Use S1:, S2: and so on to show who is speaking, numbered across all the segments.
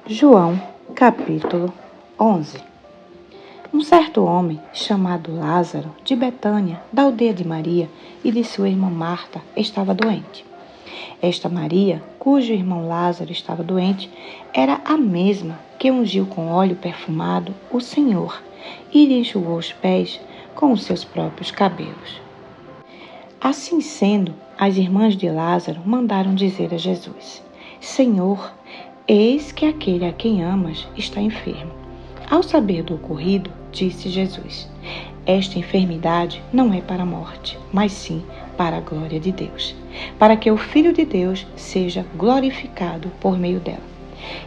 S1: João, capítulo 11. Um certo homem, chamado Lázaro, de Betânia, da aldeia de Maria e de sua irmã Marta, estava doente. Esta Maria, cujo irmão Lázaro estava doente, era a mesma que ungiu com óleo perfumado o Senhor e lhe enxugou os pés com os seus próprios cabelos. Assim sendo, as irmãs de Lázaro mandaram dizer a Jesus: Senhor, eis que aquele a quem amas está enfermo. Ao saber do ocorrido, disse Jesus: Esta enfermidade não é para a morte, mas sim para a glória de Deus, para que o Filho de Deus seja glorificado por meio dela.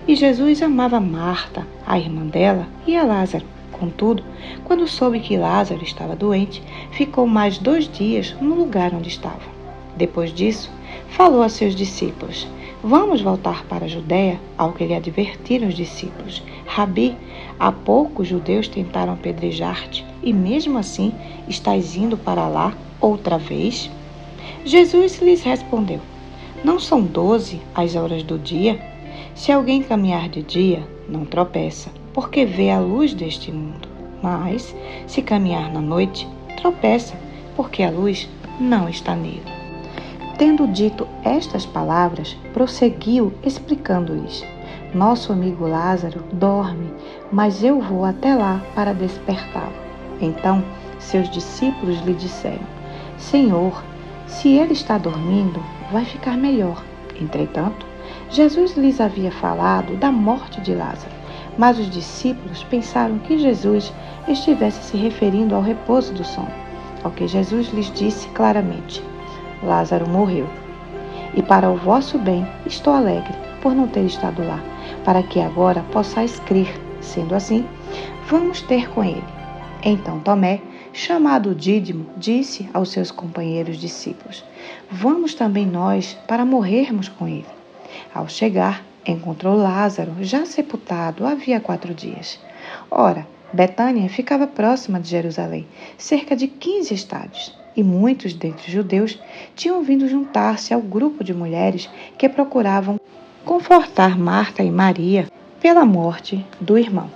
S1: E Jesus amava Marta, a irmã dela, e a Lázaro. Contudo, quando soube que Lázaro estava doente, ficou mais 2 dias no lugar onde estava. Depois disso, falou a seus discípulos: Vamos voltar para a Judéia? Ao que lhe advertiram os discípulos: Rabi, há pouco os judeus tentaram apedrejar-te, e mesmo assim estás indo para lá outra vez? Jesus lhes respondeu: Não são 12 as horas do dia? Se alguém caminhar de dia, não tropeça, porque vê a luz deste mundo. Mas, se caminhar na noite, tropeça, porque a luz não está nele. Tendo dito estas palavras, prosseguiu explicando-lhes: Nosso amigo Lázaro dorme, mas eu vou até lá para despertá-lo. Então, seus discípulos lhe disseram: Senhor, se ele está dormindo, vai ficar melhor. Entretanto, Jesus lhes havia falado da morte de Lázaro, mas os discípulos pensaram que Jesus estivesse se referindo ao repouso do sono. Ao que Jesus lhes disse claramente: Lázaro morreu. E para o vosso bem estou alegre por não ter estado lá, para que agora possais crer. Sendo assim, vamos ter com ele. Então Tomé, chamado Dídimo, disse aos seus companheiros discípulos: Vamos também nós para morrermos com ele. Ao chegar, encontrou Lázaro já sepultado havia 4 dias. Ora, Betânia ficava próxima de Jerusalém, cerca de 15 estádios, e muitos dentre os judeus tinham vindo juntar-se ao grupo de mulheres que procuravam confortar Marta e Maria pela morte do irmão.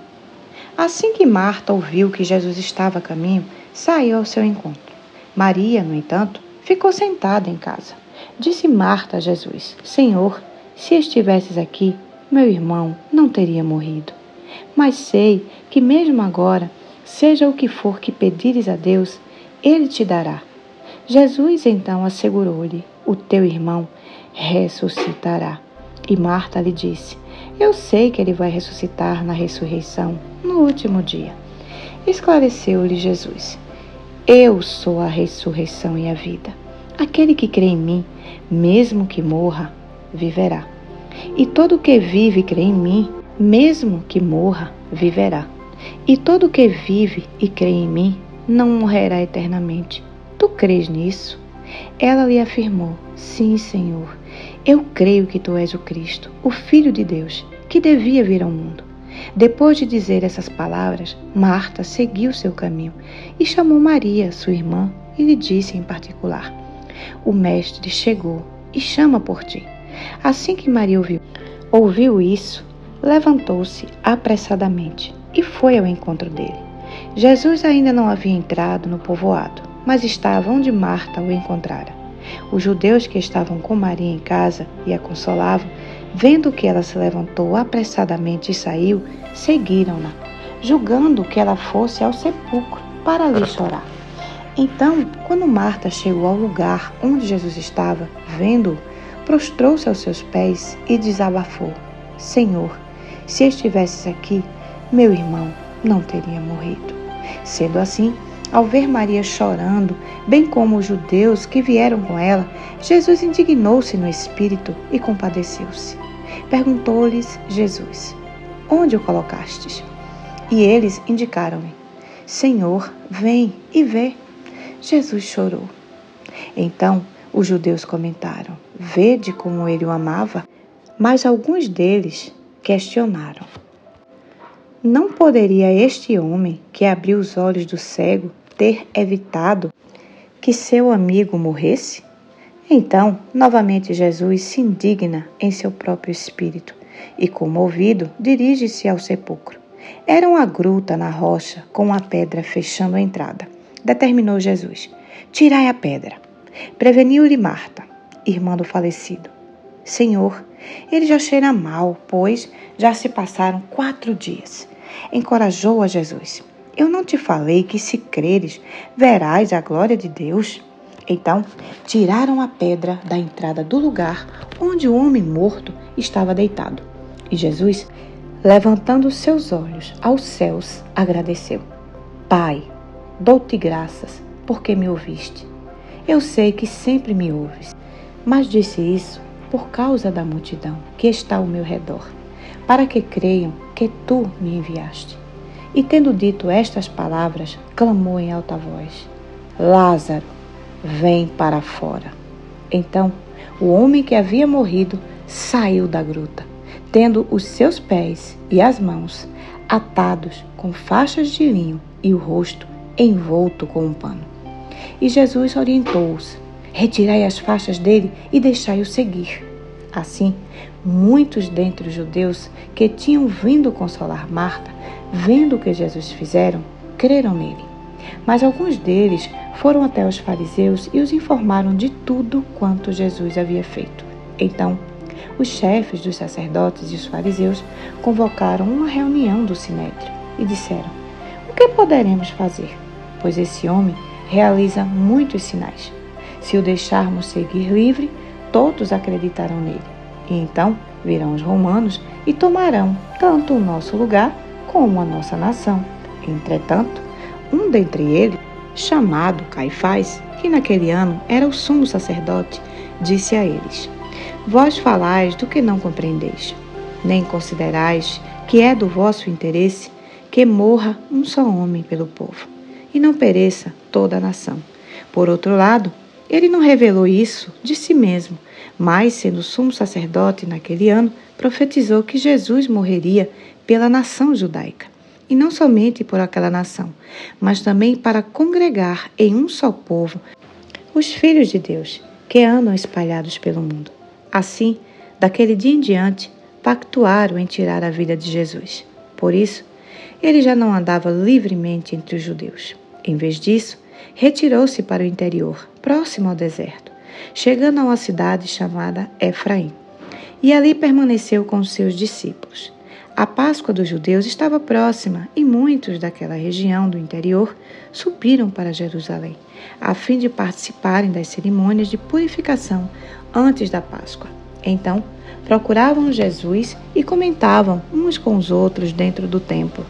S1: Assim que Marta ouviu que Jesus estava a caminho, saiu ao seu encontro. Maria, no entanto, ficou sentada em casa. Disse Marta a Jesus: Senhor, se estivesses aqui, meu irmão não teria morrido. Mas sei que mesmo agora, seja o que for que pedires a Deus, Ele te dará. Jesus então assegurou-lhe: O teu irmão ressuscitará. E Marta lhe disse: Eu sei que ele vai ressuscitar na ressurreição, no último dia. Esclareceu-lhe Jesus: Eu sou a ressurreição e a vida. Aquele que crê em mim, mesmo que morra, viverá. E todo que vive e crê em mim, mesmo que morra, viverá. E todo que vive e crê em mim, não morrerá eternamente. Tu crês nisso? Ela lhe afirmou: Sim, Senhor. Eu creio que tu és o Cristo, o Filho de Deus, que devia vir ao mundo. Depois de dizer essas palavras, Marta seguiu seu caminho e chamou Maria, sua irmã, e lhe disse em particular: O Mestre chegou e chama por ti. Assim que Maria ouviu isso, levantou-se apressadamente e foi ao encontro dele. Jesus ainda não havia entrado no povoado, mas estava onde Marta o encontrara. Os judeus que estavam com Maria em casa e a consolavam, vendo que ela se levantou apressadamente e saiu, seguiram-na, julgando que ela fosse ao sepulcro para ali chorar. Então, quando Marta chegou ao lugar onde Jesus estava, vendo-o, prostrou-se aos seus pés e desabafou: Senhor, se estivesses aqui, meu irmão não teria morrido. Sendo assim, ao ver Maria chorando, bem como os judeus que vieram com ela, Jesus indignou-se no espírito e compadeceu-se. Perguntou-lhes Jesus: Onde o colocastes? E eles indicaram-lhe: Senhor, vem e vê. Jesus chorou. Então os judeus comentaram: Vede como ele o amava. Mas alguns deles questionaram: Não poderia este homem que abriu os olhos do cego ter evitado que seu amigo morresse? Então, novamente Jesus se indigna em seu próprio espírito e, comovido, dirige-se ao sepulcro. Era uma gruta na rocha com uma pedra fechando a entrada. Determinou Jesus: tirai a pedra. Preveniu-lhe Marta, irmã do falecido: Senhor, ele já cheira mal, pois já se passaram 4 dias. Encorajou a Jesus: eu não te falei que, se creres, verás a glória de Deus? Então, tiraram a pedra da entrada do lugar onde o homem morto estava deitado. E Jesus, levantando seus olhos aos céus, agradeceu: Pai, dou-te graças, porque me ouviste. Eu sei que sempre me ouves, mas disse isso por causa da multidão que está ao meu redor, para que creiam que tu me enviaste. E tendo dito estas palavras, clamou em alta voz: Lázaro, vem para fora. Então, o homem que havia morrido saiu da gruta, tendo os seus pés e as mãos atados com faixas de linho e o rosto envolto com um pano. E Jesus orientou-os: retirai as faixas dele e deixai-o seguir. Assim, muitos dentre os judeus que tinham vindo consolar Marta, vendo o que Jesus fizeram, creram nele. Mas alguns deles foram até os fariseus e os informaram de tudo quanto Jesus havia feito. Então, os chefes dos sacerdotes e os fariseus convocaram uma reunião do sinédrio e disseram: o que poderemos fazer? Pois esse homem realiza muitos sinais. Se o deixarmos seguir livre, todos acreditarão nele. E então virão os romanos e tomarão tanto o nosso lugar como a nossa nação. Entretanto, um dentre eles, chamado Caifás, que naquele ano era o sumo sacerdote, disse a eles: vós falais do que não compreendeis, nem considerais que é do vosso interesse que morra um só homem pelo povo, e não pereça toda a nação. Por outro lado, ele não revelou isso de si mesmo, mas, sendo sumo sacerdote naquele ano, profetizou que Jesus morreria pela nação judaica. E não somente por aquela nação, mas também para congregar em um só povo os filhos de Deus, que andam espalhados pelo mundo. Assim, daquele dia em diante, pactuaram em tirar a vida de Jesus. Por isso, ele já não andava livremente entre os judeus. Em vez disso, retirou-se para o interior, próximo ao deserto, chegando a uma cidade chamada Efraim. E ali permaneceu com os seus discípulos. A Páscoa dos judeus estava próxima e muitos daquela região do interior subiram para Jerusalém, a fim de participarem das cerimônias de purificação antes da Páscoa. Então, procuravam Jesus e comentavam uns com os outros dentro do templo: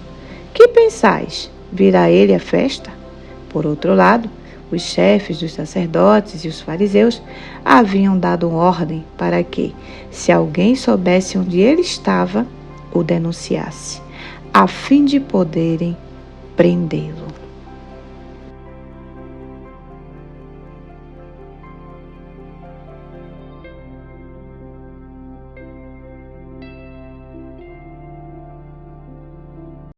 S1: que pensais? Virá ele a festa? Por outro lado, os chefes dos sacerdotes e os fariseus haviam dado ordem para que, se alguém soubesse onde ele estava, o denunciasse, a fim de poderem prendê-lo.